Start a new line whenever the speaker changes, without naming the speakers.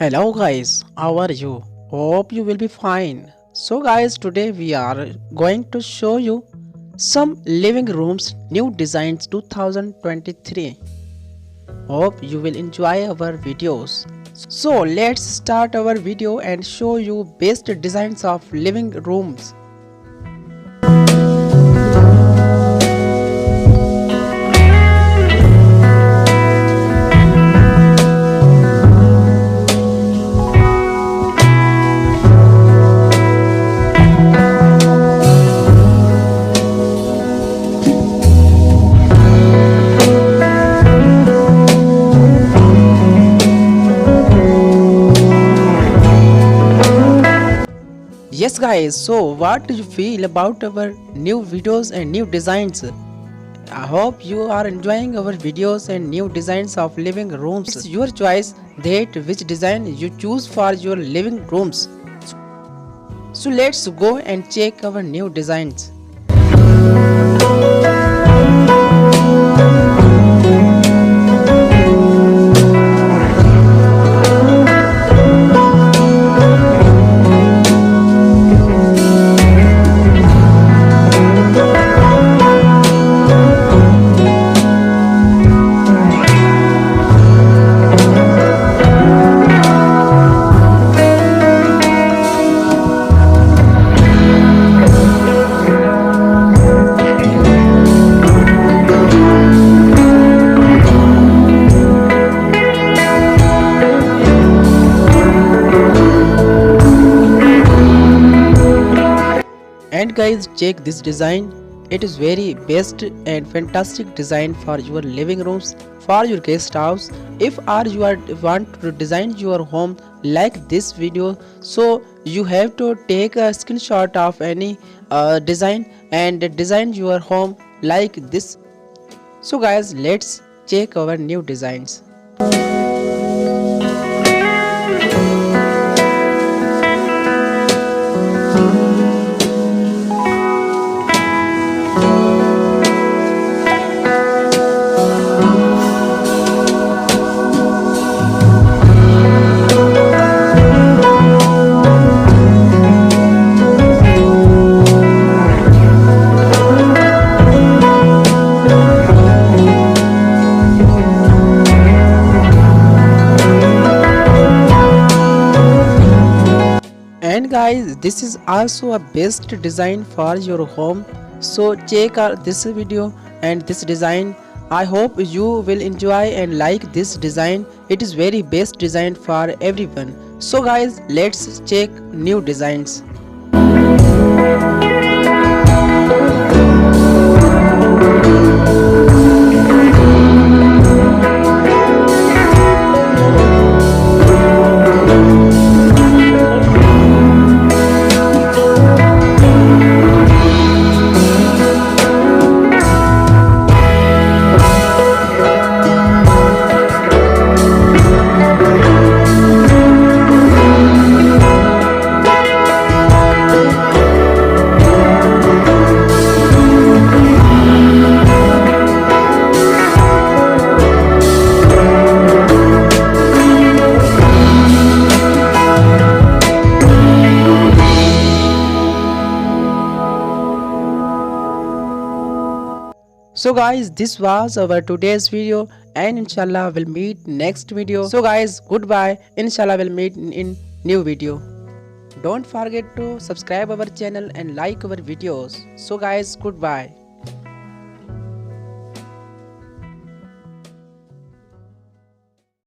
Hello guys, how are you? Hope you will be fine. So guys, today we are going to show you some living rooms new designs 2023. Hope you will enjoy our videos. So let's start our video and show you best designs of living rooms. Yes guys, so what do you feel about our new videos and new designs? I hope you are enjoying our videos and new designs of living rooms. It's your choice that which design you choose for your living rooms. So let's go and check our new designs. And guys, check this design. It is very best and fantastic design for your living rooms, for your guest house. If you are want to design your home like this video, so you have to take a screenshot of any design and design your home like this. So guys, let's check our new designs. And guys, this is also a best design for your home. So check out this video and this design. I hope you will enjoy and like this design. It is very best design for everyone. So guys, let's check new designs. So guys, this was our today's video and inshallah we'll meet next video. So guys, goodbye. Inshallah we'll meet in new video. Don't forget to subscribe our channel and like our videos. So guys, goodbye.